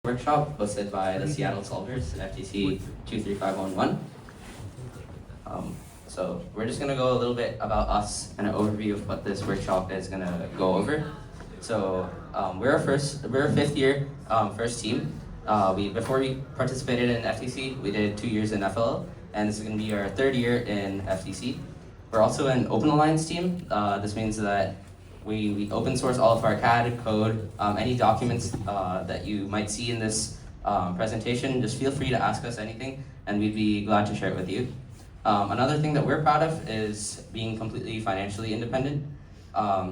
workshop hosted by the Seattle Solvers, FTC 23511. So we're just gonna go a little bit about us and an overview of what this workshop is gonna go over. So we're a fifth year first team. Before we participated in FTC, we did 2 years in FLL, and this is gonna be our third year in FTC. We're also an Open Alliance team. This means that we open source all of our CAD, code, any documents that you might see in this presentation. Just feel free to ask us anything, and we'd be glad to share it with you. Another thing that we're proud of is being completely financially independent.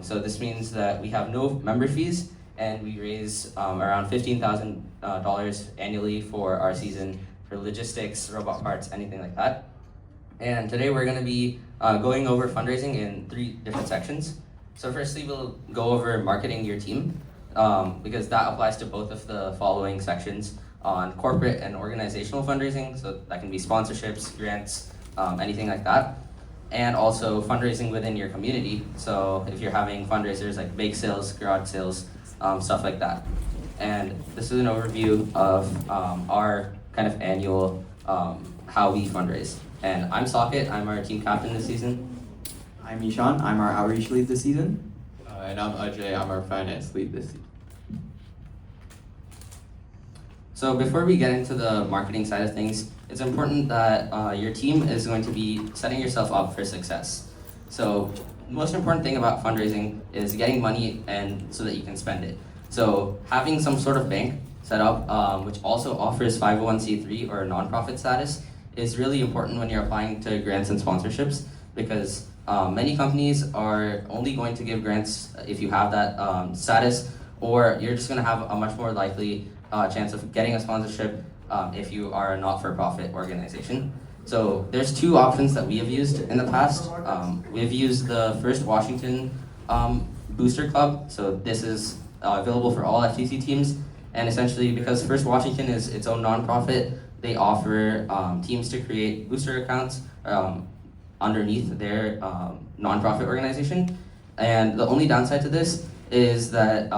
So this means that we have no member fees, and we raise around $15,000 annually for our season for logistics, robot parts, anything like that. And today we're going to be going over fundraising in 3 different sections. So firstly, we'll go over marketing your team, because that applies to both of the following sections on corporate and organizational fundraising. So that can be sponsorships, grants, anything like that. And also fundraising within your community. So if you're having fundraisers like bake sales, garage sales, stuff like that. And this is an overview of our kind of annual how we fundraise. And I'm Socket, I'm our team captain this season. I'm Ishan, I'm our outreach lead this season. And I'm Ajay, I'm our finance lead this season. So before we get into the marketing side of things, it's important that your team is going to be setting yourself up for success. So the most important thing about fundraising is getting money and so that you can spend it. So having some sort of bank set up, which also offers 501c3 or nonprofit status, is really important when you're applying to grants and sponsorships, because many companies are only going to give grants if you have that status, or you're just going to have a much more likely chance of getting a sponsorship if you are a not-for-profit organization. So there's 2 options that we have used in the past. We've used the First Washington Booster Club. So this is available for all FTC teams. And essentially, because First Washington is its own nonprofit, they offer teams to create booster accounts underneath their nonprofit organization. And the only downside to this is that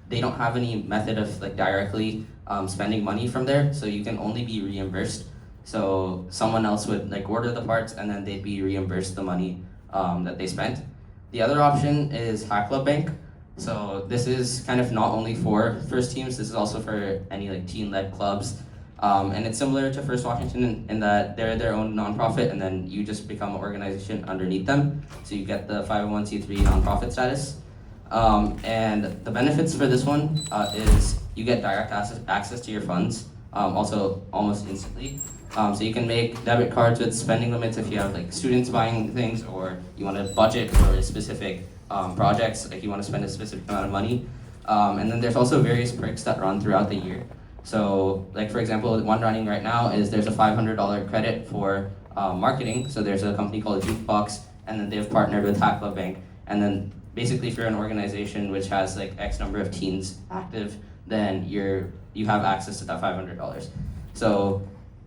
they don't have any method of directly spending money from there, so you can only be reimbursed. So someone else would order the parts, and then they'd be reimbursed the money that they spent. The other option is Hack Club Bank. So this is kind of not only for first teams, this is also for any teen-led clubs. And it's similar to First Washington in that they're their own nonprofit, and then you just become an organization underneath them. So you get the 501c3 nonprofit status. And the benefits for this one is you get direct access to your funds, also almost instantly. So you can make debit cards with spending limits if you have students buying things, or you want to budget for specific projects, you want to spend a specific amount of money. And then there's also various perks that run throughout the year. So for example, one running right now is there's a $500 credit for marketing. So there's a company called Jukebox, and then they've partnered with Hack Club Bank. And then basically if you're an organization which has X number of teens active, then you have access to that $500. So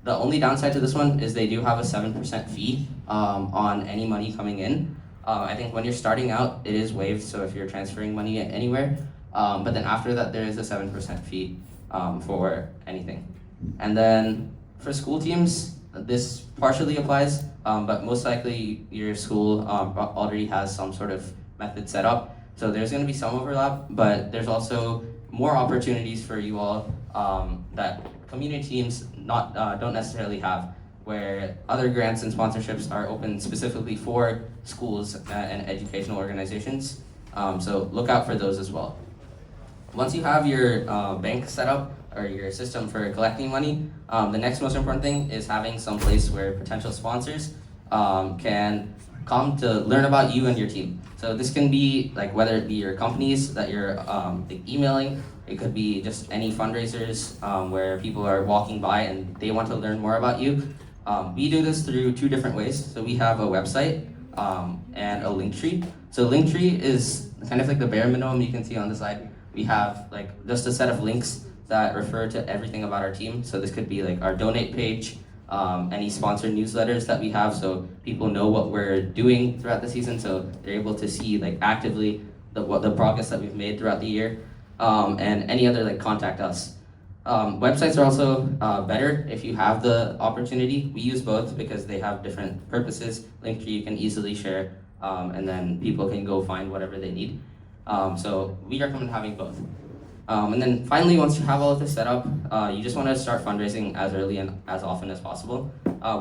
the only downside to this one is they do have a 7% fee on any money coming in. I think when you're starting out, it is waived, so if you're transferring money anywhere. But then after that, there is a 7% fee for anything. And then for school teams, this partially applies, but most likely your school already has some sort of method set up. So there's going to be some overlap, but there's also more opportunities for you all that community teams don't necessarily have, where other grants and sponsorships are open specifically for schools and educational organizations. So look out for those as well. Once you have your bank set up or your system for collecting money, the next most important thing is having some place where potential sponsors can come to learn about you and your team. So this can be whether it be your companies that you're emailing, it could be just any fundraisers where people are walking by and they want to learn more about you. We do this through 2 different ways. So we have a website and a Linktree. So Linktree is kind of the bare minimum you can see on the side. We have just a set of links that refer to everything about our team. So this could be our donate page, any sponsored newsletters that we have, so people know what we're doing throughout the season, so they're able to see actively the progress that we've made throughout the year, and any other contact us. Websites are also better if you have the opportunity. We use both because they have different purposes. Linktree you can easily share, and then people can go find whatever they need. So we recommend having both. And then finally, once you have all of this set up, you just want to start fundraising as early and as often as possible.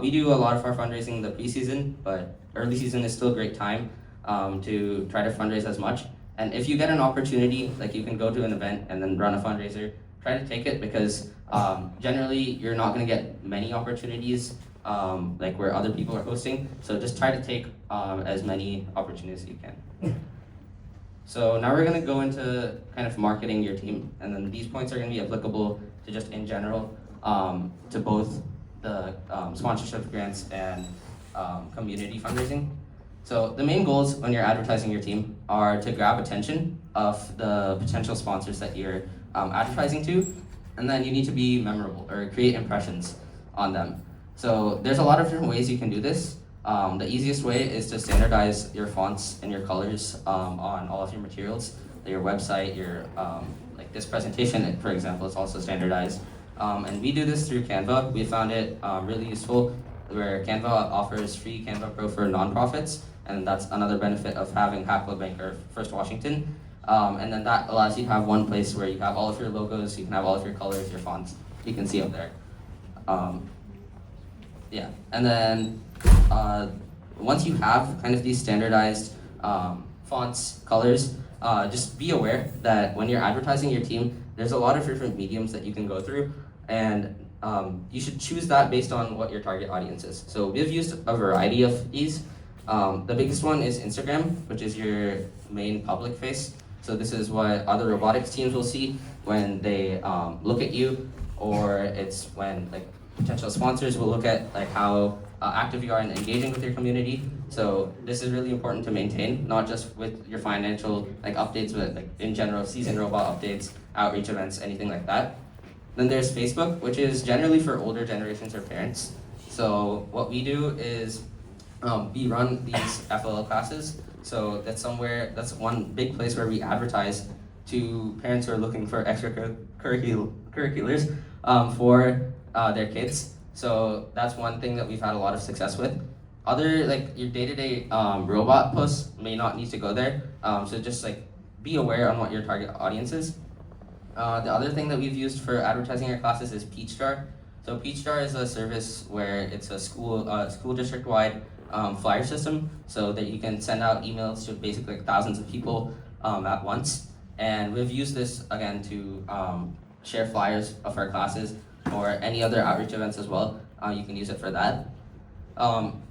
We do a lot of our fundraising in the preseason, but early season is still a great time to try to fundraise as much. And if you get an opportunity, like you can go to an event and then run a fundraiser, try to take it because generally you're not going to get many opportunities like where other people are hosting. So just try to take as many opportunities as you can. So now we're going to go into kind of marketing your team, and then these points are going to be applicable to just in general to both the sponsorship grants and community fundraising. So the main goals when you're advertising your team are to grab attention of the potential sponsors that you're advertising to, and then you need to be memorable or create impressions on them. So there's a lot of different ways you can do this. The easiest way is to standardize your fonts and your colors on all of your materials. Your website, your like this presentation, for example, is also standardized. And we do this through Canva. We found it really useful, where Canva offers free Canva Pro for nonprofits, and that's another benefit of having Hacklow Bank or First Washington. And then that allows you to have one place where you have all of your logos, you can have all of your colors, your fonts, you can see up there. Yeah, and then once you have kind of these standardized fonts, colors, just be aware that when you're advertising your team, there's a lot of different mediums that you can go through, and you should choose that based on what your target audience is. So we've used a variety of these. The biggest one is Instagram, which is your main public face. So this is what other robotics teams will see when they look at you, or it's when like potential sponsors will look at like how active you are in engaging with your community. So this is really important to maintain, not just with your financial like updates, but like in general, season robot updates, outreach events, anything like that. Then there's Facebook, which is generally for older generations or parents. So what we do is we run these FLL classes. So that's one big place where we advertise to parents who are looking for extracurriculars for their kids. So that's one thing that we've had a lot of success with. Other, like your day-to-day robot posts may not need to go there. So just like be aware on what your target audience is. The other thing that we've used for advertising our classes is Peachjar. So Peachjar is a service where it's a school district-wide flyer system, so that you can send out emails to basically like thousands of people at once. And we've used this again to share flyers of our classes or any other outreach events as well. You can use it for that.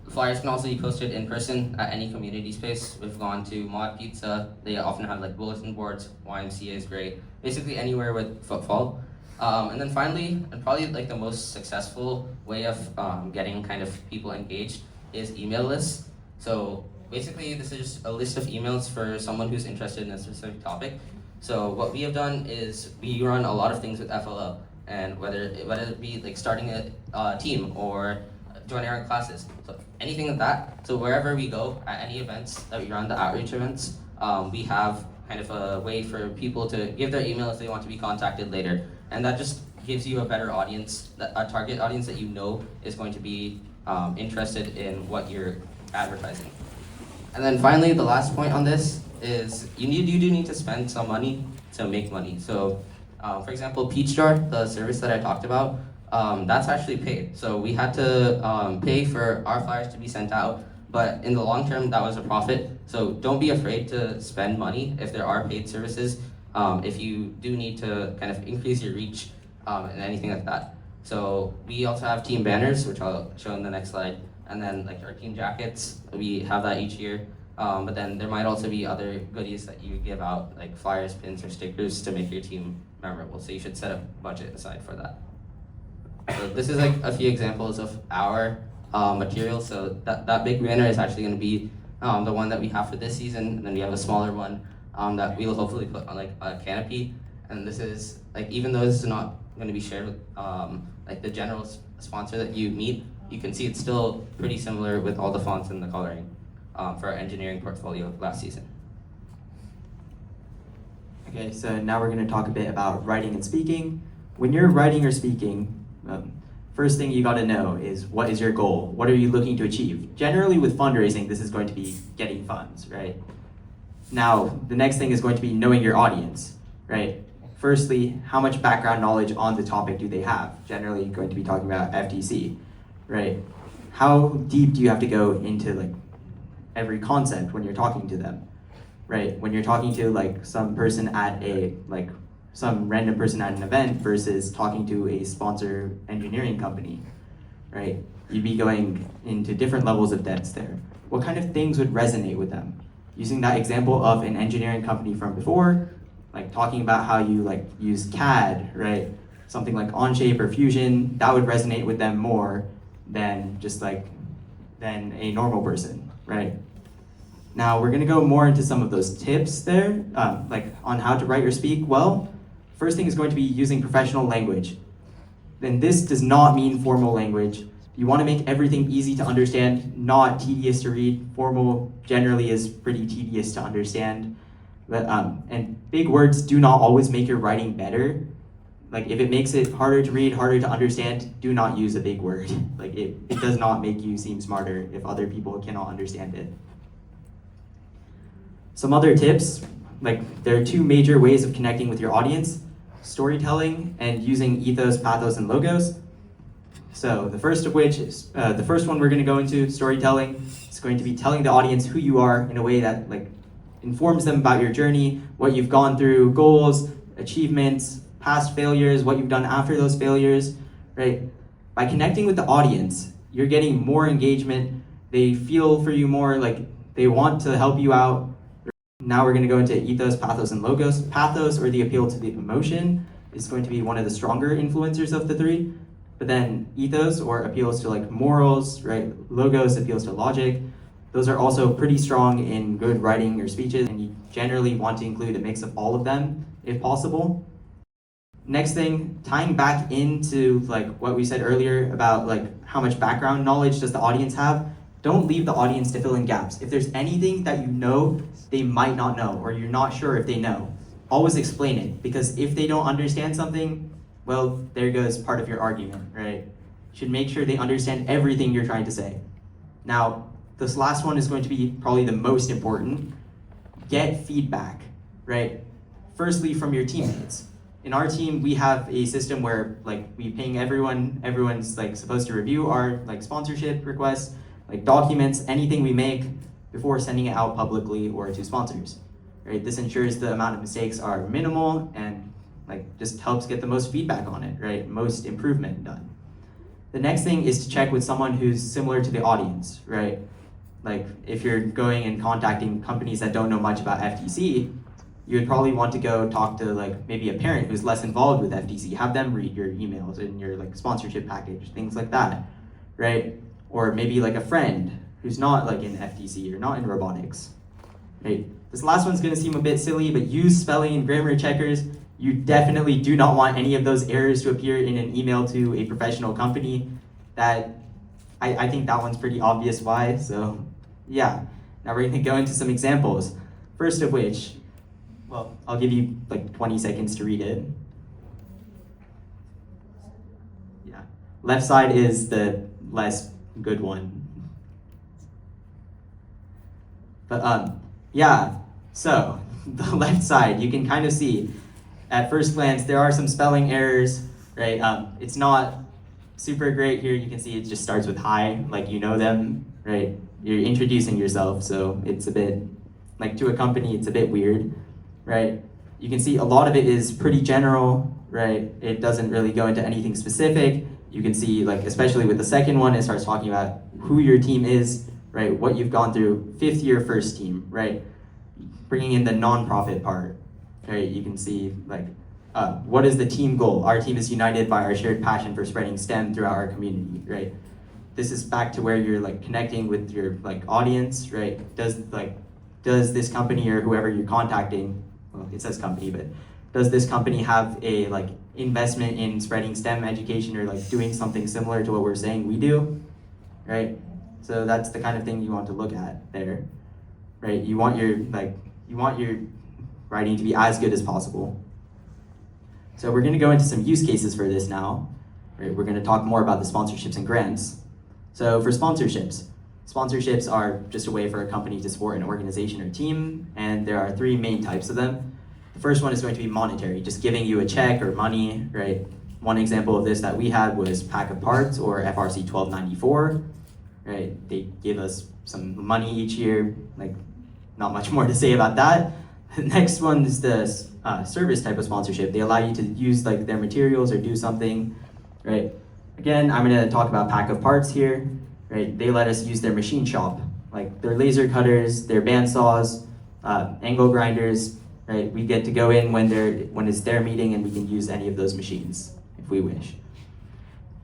Flyers can also be posted in person at any community space. We've gone to Mod Pizza. They often have like bulletin boards. YMCA is great. Basically anywhere with footfall. And then finally, and probably like the most successful way of getting kind of people engaged is email lists. So basically this is just a list of emails for someone who's interested in a specific topic. So what we have done is we run a lot of things with FLO, and whether it be like starting a team or joining our classes, so anything like that. So wherever we go at any events that we run, the outreach events, we have kind of a way for people to give their email if they want to be contacted later, and that just gives you a better audience, a target audience that you know is going to be interested in what you're advertising. And then finally, the last point on this is you do need to spend some money to make money. So for example, Peachjar, the service that I talked about, that's actually paid. So we had to pay for our flyers to be sent out, but in the long term, that was a profit. So don't be afraid to spend money if there are paid services, if you do need to kind of increase your reach and anything like that. So we also have team banners, which I'll show in the next slide, and then like our team jackets, we have that each year. But then there might also be other goodies that you give out, like flyers, pins, or stickers to make your team memorable. So you should set a budget aside for that. So this is like a few examples of our material. So that big banner is actually going to be the one that we have for this season, and then we have a smaller one that we will hopefully put on like a canopy. And this is like, even though this is not going to be shared with like the general sponsor that you meet, you can see it's still pretty similar with all the fonts and the coloring for our engineering portfolio last season. Okay, so now we're going to talk a bit about writing and speaking. when you're writing or speaking, first thing you got to know is, what is your goal? What are you looking to achieve? Generally with fundraising, this is going to be getting funds, right? Now, the next thing is going to be knowing your audience, right? Firstly, how much background knowledge on the topic do they have? Generally going to be talking about FTC, right? How deep do you have to go into like every concept when you're talking to them, right? When you're talking to like some person at some random person at an event versus talking to a sponsor engineering company, right? You'd be going into different levels of depth there. What kind of things would resonate with them? Using that example of an engineering company from before, like talking about how you like use CAD, right? Something like Onshape or Fusion, that would resonate with them more than than a normal person, right? Now we're gonna go more into some of those tips there, like on how to write or speak well. First thing is going to be using professional language. Then this does not mean formal language. You want to make everything easy to understand, not tedious to read. Formal generally is pretty tedious to understand. But, and big words do not always make your writing better. Like if it makes it harder to read, harder to understand, do not use a big word. Like it does not make you seem smarter if other people cannot understand it. Some other tips, like there are two major ways of connecting with your audience: storytelling and using ethos, pathos, and logos. So the first of which is, the first one we're going to go into, storytelling. It's going to be telling the audience who you are in a way that like informs them about your journey, what you've gone through, goals, achievements, past failures, what you've done after those failures, right? By connecting with the audience, you're getting more engagement. They feel for you more, like they want to help you out. Now we're going to go into ethos, pathos, and logos. Pathos, or the appeal to the emotion, is going to be one of the stronger influencers of the three. But then ethos, or appeals to like morals, right? Logos appeals to logic. Those are also pretty strong in good writing or speeches, and you generally want to include a mix of all of them if possible. Next thing, tying back into like what we said earlier about like how much background knowledge does the audience have. Don't leave the audience to fill in gaps. If there's anything that you know they might not know, or you're not sure if they know, always explain it, because if they don't understand something, well, there goes part of your argument, right? You should make sure they understand everything you're trying to say. Now, this last one is going to be probably the most important. Get feedback, right? Firstly, from your teammates. In our team, we have a system where like we ping everyone's like supposed to review our like sponsorship requests, like documents, anything we make before sending it out publicly or to sponsors, right? This ensures the amount of mistakes are minimal and like just helps get the most feedback on it, right? Most improvement done. The next thing is to check with someone who's similar to the audience, right? Like if you're going and contacting companies that don't know much about FTC, you would probably want to go talk to like maybe a parent who's less involved with FTC, have them read your emails and your like sponsorship package, things like that, right? Or maybe like a friend who's not like in FTC or not in robotics, right? This last one's gonna seem a bit silly, but use spelling and grammar checkers. You definitely do not want any of those errors to appear in an email to a professional company. That I think that one's pretty obvious why, so yeah. Now we're gonna go into some examples. First of which, well, I'll give you like 20 seconds to read it. Yeah, left side is the less good one. But yeah, so the left side, you can kind of see at first glance, there are some spelling errors, right? It's not super great here. You can see it just starts with hi, like you know them, right? You're introducing yourself, so it's a bit, like to a company, it's a bit weird, right? You can see a lot of it is pretty general, right? It doesn't really go into anything specific. You can see, like, especially with the second one, it starts talking about who your team is, right? What you've gone through, 5th year first team, right? Bringing in the nonprofit part, right? You can see, like, what is the team goal? Our team is united by our shared passion for spreading STEM throughout our community, right? This is back to where you're like connecting with your like audience, right? Does this company or whoever you're contacting, well, it says company, but does this company have a like investment in spreading STEM education or like doing something similar to what we're saying we do, right? So that's the kind of thing you want to look at there, right? You want your writing to be as good as possible. So we're going to go into some use cases for this now. Right? We're going to talk more about the sponsorships and grants. So for sponsorships are just a way for a company to support an organization or team, and there are three main types of them. The first one is going to be monetary, just giving you a check or money, right? One example of this that we had was Pack of Parts, or FRC 1294, right? They give us some money each year, like not much more to say about that. The next one is the service type of sponsorship. They allow you to use like their materials or do something, right? Again, I'm gonna talk about Pack of Parts here, right? They let us use their machine shop, like their laser cutters, their bandsaws, angle grinders, right? We get to go in when it's their meeting, and we can use any of those machines if we wish.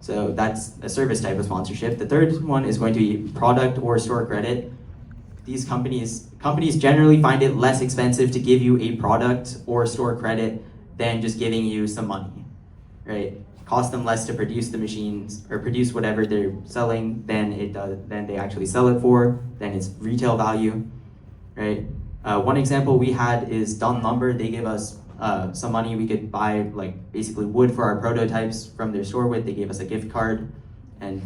So that's a service type of sponsorship. The third one is going to be product or store credit. These companies generally find it less expensive to give you a product or store credit than just giving you some money, right? Cost them less to produce the machines or produce whatever they're selling than they actually sell it for, than its retail value, right? One example we had is Dunn Lumber. They gave us some money. We could buy like basically wood for our prototypes from their store with. They gave us a gift card, and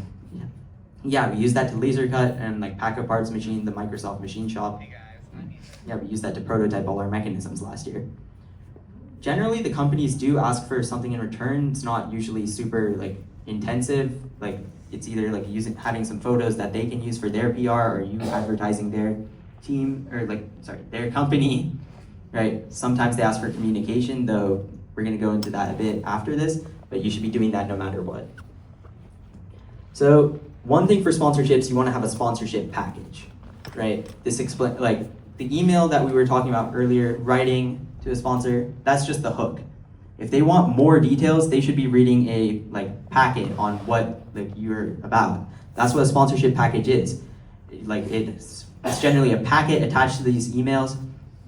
yeah, we used that to laser cut and like Pack of Parts machine, the Microsoft machine shop. Yeah, we used that to prototype all our mechanisms last year. Generally, the companies do ask for something in return. It's not usually super like intensive. Like it's either like having some photos that they can use for their PR, or you advertising their team or their company, right? Sometimes they ask for communication, though we're gonna go into that a bit after this, but you should be doing that no matter what. So one thing for sponsorships, you wanna have a sponsorship package, right? Like the email that we were talking about earlier, writing to a sponsor, that's just the hook. If they want more details, they should be reading a packet on what you're about. That's what a sponsorship package is. It's generally a packet attached to these emails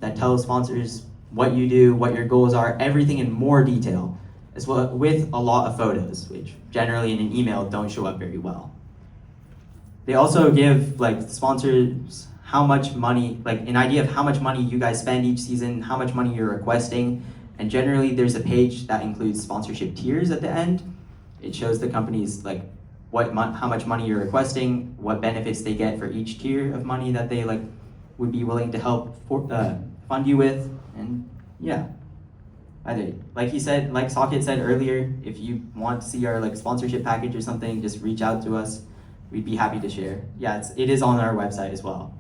that tells sponsors what you do, what your goals are, everything in more detail, as well with a lot of photos, which generally in an email don't show up very well. They also give sponsors how much money, an idea of how much money you guys spend each season, how much money you're requesting, and generally there's a page that includes sponsorship tiers at the end. It shows the companies how much money you're requesting, what benefits they get for each tier of money that they would be willing to help fund you with, and yeah. Like Socket said earlier, if you want to see our sponsorship package or something, just reach out to us. We'd be happy to share. Yeah, it is on our website as well.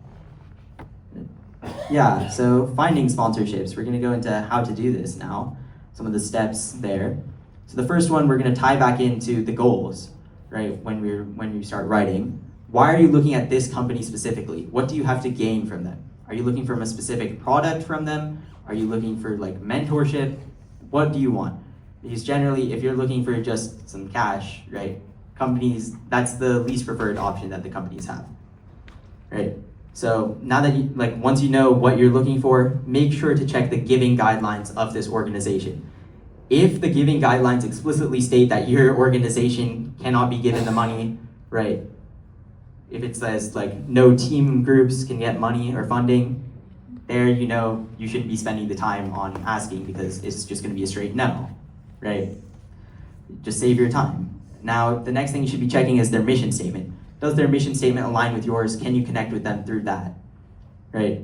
Yeah, so finding sponsorships. We're gonna go into how to do this now, some of the steps there. So the first one, we're gonna tie back into the goals, right? When you start writing, why are you looking at this company specifically? What do you have to gain from them? Are you looking for a specific product from them? Are you looking for mentorship? What do you want? Because generally, if you're looking for just some cash, right? Companies, that's the least preferred option that the companies have, right? So now that once you know what you're looking for, make sure to check the giving guidelines of this organization. If the giving guidelines explicitly state that your organization cannot be given the money, right? If it says no team groups can get money or funding, there you shouldn't be spending the time on asking, because it's just going to be a straight no, right? Just save your time. Now, the next thing you should be checking is their mission statement. Does their mission statement align with yours? Can you connect with them through that, right?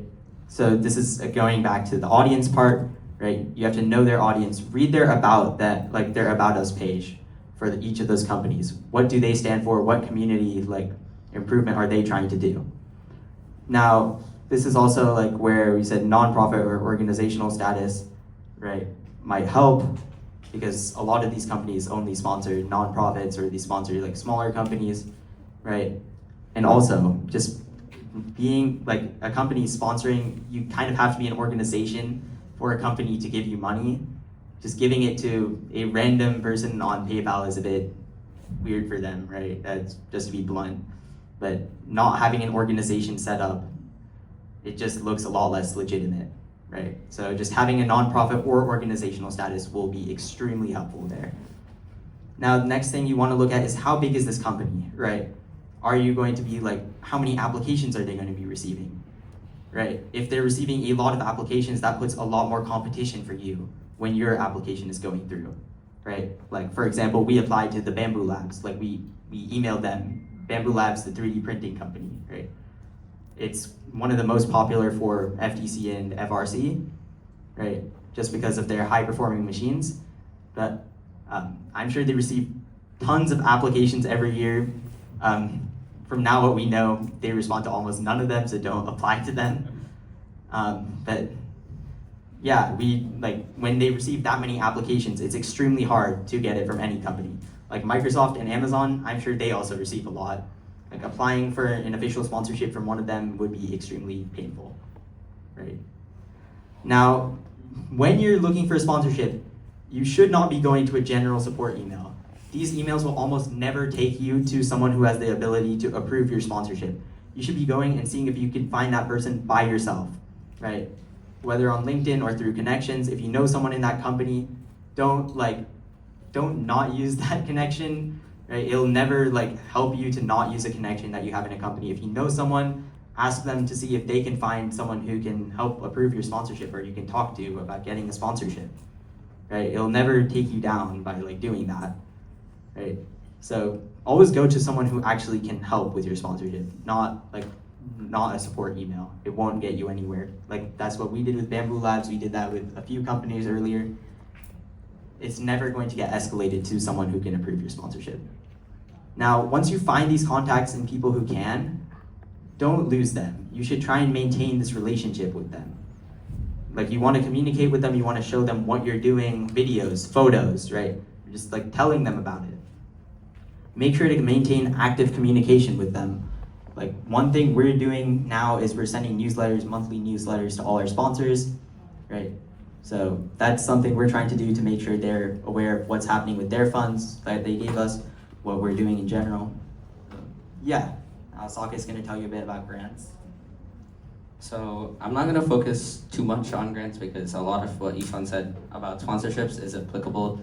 So this is going back to the audience part, right? You have to know their audience, read their about their About Us page for each of those companies. What do they stand for? What community improvement are they trying to do? Now, this is also where we said nonprofit or organizational status, right, might help, because a lot of these companies only sponsor nonprofits, or they sponsor smaller companies, right? And also, just being a company sponsoring, you kind of have to be an organization for a company to give you money. Just giving it to a random person on PayPal is a bit weird for them, right? That's just to be blunt. But not having an organization set up, it just looks a lot less legitimate, right? So just having a nonprofit or organizational status will be extremely helpful there. Now, the next thing you want to look at is how big is this company, right? Are you going to be how many applications are they going to be receiving, right? If they're receiving a lot of applications, that puts a lot more competition for you when your application is going through, right? Like for example, we applied to the Bamboo Labs, like we emailed them, Bamboo Labs, the 3D printing company, right? It's one of the most popular for FTC and FRC, right? Just because of their high performing machines. But I'm sure they receive tons of applications every year. From now what we know, they respond to almost none of them, so don't apply to them. But yeah, when they receive that many applications, it's extremely hard to get it from any company. Like Microsoft and Amazon, I'm sure they also receive a lot. Like applying for an official sponsorship from one of them would be extremely painful, right? Now, when you're looking for a sponsorship, you should not be going to a general support email. These emails will almost never take you to someone who has the ability to approve your sponsorship. You should be going and seeing if you can find that person by yourself, right? Whether on LinkedIn or through connections. If you know someone in that company, don't not use that connection, right? It'll never help you to not use a connection that you have in a company. If you know someone, ask them to see if they can find someone who can help approve your sponsorship or you can talk to about getting a sponsorship, right? It'll never take you down by doing that, right? So always go to someone who actually can help with your sponsorship, not a support email. It won't get you anywhere. That's what we did with Bamboo Labs. We did that with a few companies earlier. It's never going to get escalated to someone who can approve your sponsorship. Now, once you find these contacts and people who can, don't lose them. You should try and maintain this relationship with them. You want to communicate with them, you want to show them what you're doing, videos, photos, right? Just telling them about it. Make sure to maintain active communication with them. One thing we're doing now is we're sending newsletters, monthly newsletters to all our sponsors, right? So that's something we're trying to do to make sure they're aware of what's happening with their funds that they gave us, what we're doing in general. Yeah, Saka is going to tell you a bit about grants. So I'm not going to focus too much on grants because a lot of what Ishan said about sponsorships is applicable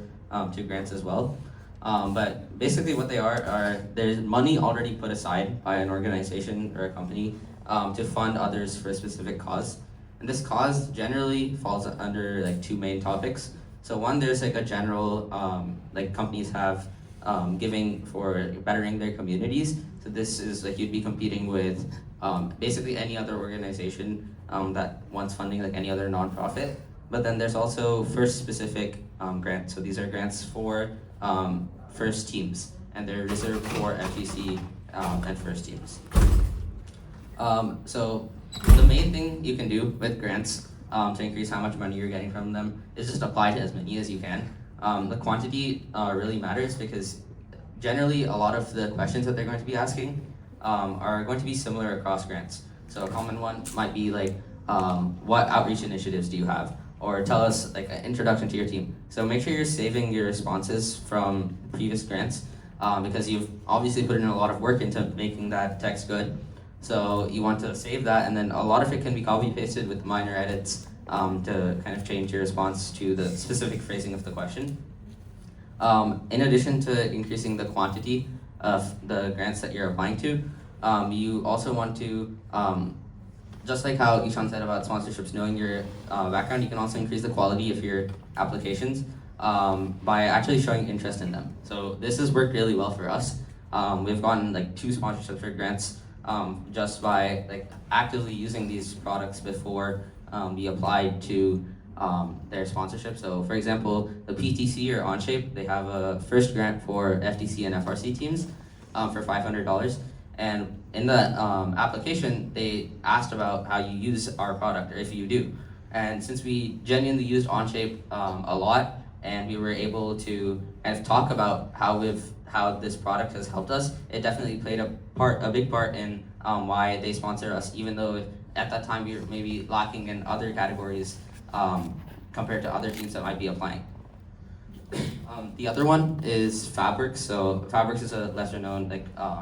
to grants as well. But basically what they are there's money already put aside by an organization or a company to fund others for a specific cause. And this cause generally falls under two main topics. So one, there's a general, companies have giving for bettering their communities. So this is you'd be competing with basically any other organization that wants funding, any other nonprofit. But then there's also first specific grants. So these are grants for first teams, and they're reserved for FGC and first teams. So the main thing you can do with grants to increase how much money you're getting from them is just apply to as many as you can. The quantity really matters because generally a lot of the questions that they're going to be asking are going to be similar across grants. So a common one might be what outreach initiatives do you have? Or tell us an introduction to your team. So make sure you're saving your responses from previous grants because you've obviously put in a lot of work into making that text good. So you want to save that, and then a lot of it can be copy pasted with minor edits to kind of change your response to the specific phrasing of the question. In addition to increasing the quantity of the grants that you're applying to, you also want to just like how Ishan said about sponsorships, knowing your background, you can also increase the quality of your applications by actually showing interest in them. So this has worked really well for us. We've gotten 2 sponsorships for grants just by actively using these products before we applied to their sponsorship. So for example, the PTC or Onshape, they have a first grant for FTC and FRC teams for $500. And in the application, they asked about how you use our product, or if you do. And since we genuinely used Onshape a lot, and we were able to kind of talk about how this product has helped us, it definitely played a big part in why they sponsor us, even though at that time we were maybe lacking in other categories compared to other teams that might be applying. The other one is Fabrics. So Fabrics is a lesser known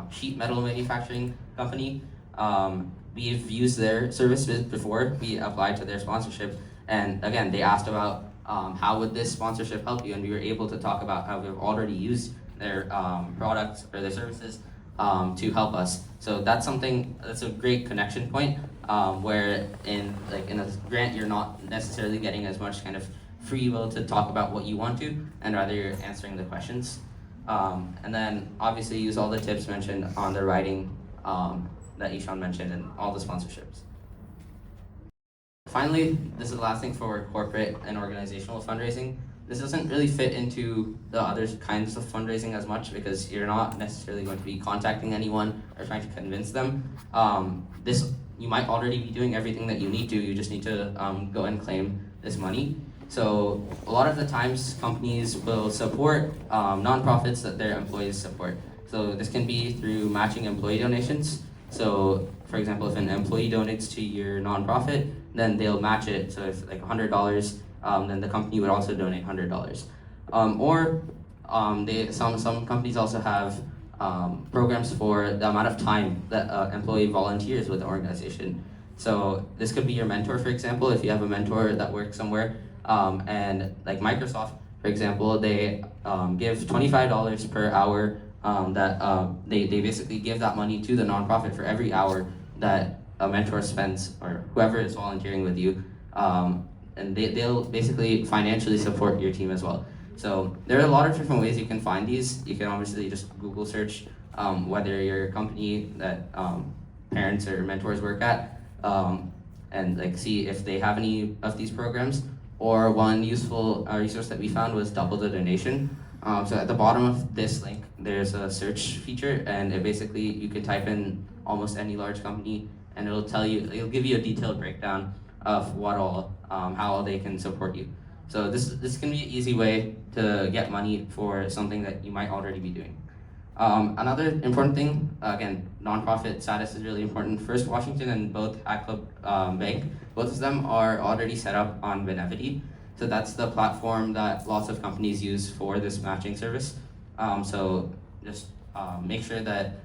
sheet metal manufacturing company. We've used their services before we applied to their sponsorship, and again they asked about how would this sponsorship help you, and we were able to talk about how we've already used their products or their services to help us. So that's a great connection point where in a grant you're not necessarily getting as much kind of free will to talk about what you want to, and rather you're answering the questions. And then obviously use all the tips mentioned on the writing that Ishan mentioned and all the sponsorships. Finally, this is the last thing for corporate and organizational fundraising. This doesn't really fit into the other kinds of fundraising as much because you're not necessarily going to be contacting anyone or trying to convince them. You might already be doing everything that you need to, you just need to go and claim this money. So a lot of the times companies will support nonprofits that their employees support. So this can be through matching employee donations. So for example, if an employee donates to your nonprofit, then they'll match it. So if like $100, then the company would also donate $100. Some companies also have programs for the amount of time that an employee volunteers with the organization. So this could be your mentor, for example, if you have a mentor that works somewhere, and like Microsoft, for example, they give $25 per hour that they basically give that money to the nonprofit for every hour that a mentor spends or whoever is volunteering with you, and they'll basically financially support your team as well. So there are a lot of different ways you can find these. You can obviously just Google search whether your company that parents or mentors work at, and like see if they have any of these programs. Or one useful resource that we found was Double the Donation. So at the bottom of this link, there's a search feature, and it basically you can type in almost any large company, and it'll give you a detailed breakdown of what all, how all they can support you. So this can be an easy way to get money for something that you might already be doing. Another important thing, again, nonprofit status is really important. First Washington and both Hack Club Bank, both of them are already set up on Benevity. So that's the platform that lots of companies use for this matching service. So just make sure that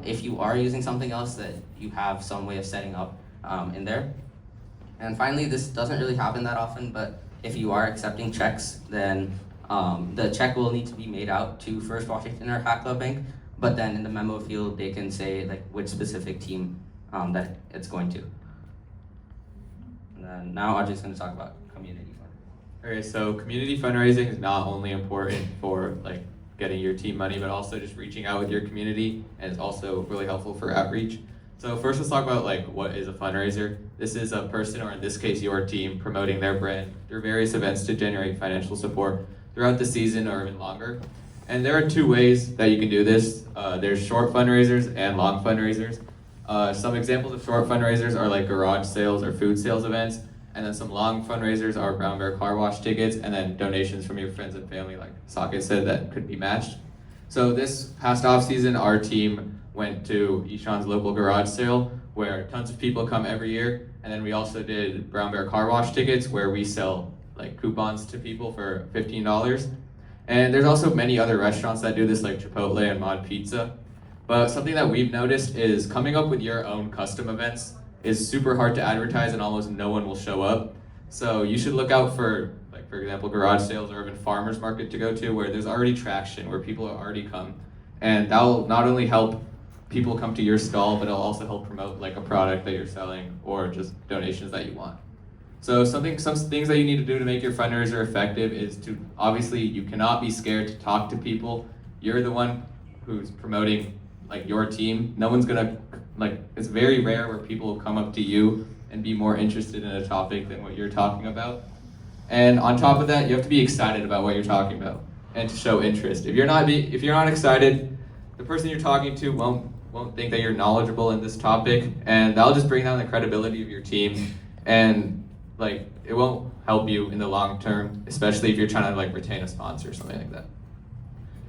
if you are using something else, that you have some way of setting up in there. And finally, this doesn't really happen that often, but if you are accepting checks, then the check will need to be made out to First Washington or Hack Club Bank, but then in the memo field, they can say like which specific team that it's going to. And then now Ajay's going to talk about community fundraising. Okay, so community fundraising is not only important for like getting your team money, but also just reaching out with your community, and it's also really helpful for outreach. So first let's talk about like what is a fundraiser. This is a person, or in this case your team, promoting their brand through various events to generate financial support throughout the season or even longer. And there are two ways that you can do this. There's short fundraisers and long fundraisers. Some examples of short fundraisers are like garage sales or food sales events, and then some long fundraisers are brown bear car wash tickets, and then donations from your friends and family, like Saket said, that could be matched. So this past off season, our team went to Ishan's local garage sale, where tons of people come every year, and then we also did brown bear car wash tickets, where we sell like coupons to people for $15. And there's also many other restaurants that do this, like Chipotle and Mod Pizza. But something that we've noticed is coming up with your own custom events is super hard to advertise, and almost no one will show up. So you should look out for, like for example, garage sales or even farmers market to go to, where there's already traction, where people have already come. And that'll not only help people come to your stall, but it'll also help promote like a product that you're selling or just donations that you want. So some things that you need to do to make your fundraiser effective is to, obviously you cannot be scared to talk to people. You're the one who's promoting like your team. No one's gonna, like, it's very rare where people will come up to you and be more interested in a topic than what you're talking about. And on top of that, you have to be excited about what you're talking about and to show interest. If you're not excited, the person you're talking to won't think that you're knowledgeable in this topic, and that'll just bring down the credibility of your team, and like it won't help you in the long term, especially if you're trying to like retain a sponsor or something like that.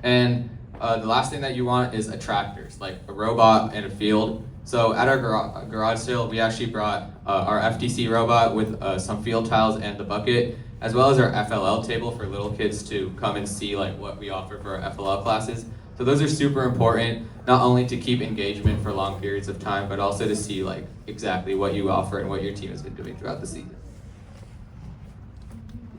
And the last thing that you want is attractors, like a robot and a field. So at our garage sale, we actually brought our FTC robot with some field tiles and the bucket, as well as our FLL table for little kids to come and see like what we offer for our FLL classes. So those are super important, not only to keep engagement for long periods of time, but also to see like exactly what you offer and what your team has been doing throughout the season.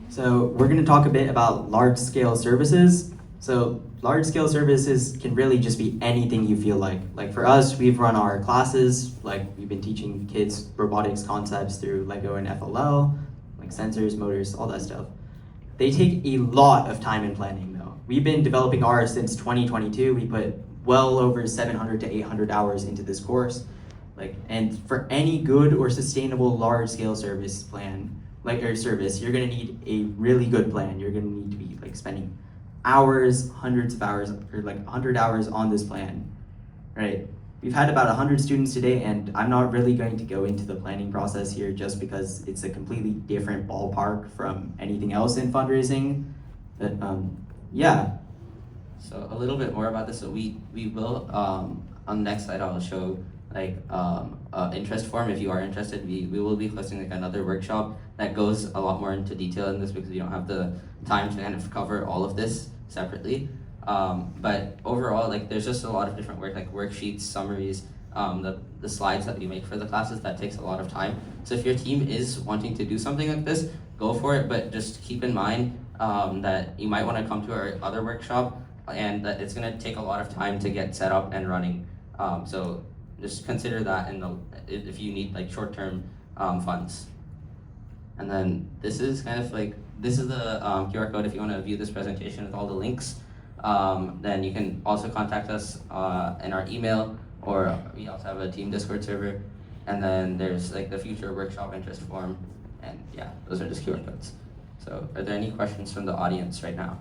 So we're going to talk a bit about large-scale services. So large-scale services can really just be anything you feel like. Like for us, we've run our classes, like we've been teaching kids robotics concepts through Lego and FLL, like sensors, motors, all that stuff. They take a lot of time in planning though. We've been developing ours since 2022. We put well over 700 to 800 hours into this course. And for any good or sustainable large scale service plan, service, you're gonna need a really good plan. You're gonna need to be spending hours, hundreds of hours, or 100 hours on this plan, right? We've had about 100 students today, and I'm not really going to go into the planning process here just because it's a completely different ballpark from anything else in fundraising. But yeah. So a little bit more about this. So we will, on the next slide, I'll show interest form. If you are interested, we will be hosting another workshop that goes a lot more into detail in this because we don't have the time to kind of cover all of this separately. But overall, there's just a lot of different work, worksheets, summaries, the slides that we make for the classes. That takes a lot of time. So if your team is wanting to do something like this, go for it. But just keep in mind that you might want to come to our other workshop, and that it's going to take a lot of time to get set up and running. So just consider that if you need short-term funds. And then this is this is the QR code if you want to view this presentation with all the links. Then you can also contact us in our email, or we also have a team Discord server. And then there's the future workshop interest form, and yeah, those are just QR codes. So are there any questions from the audience right now?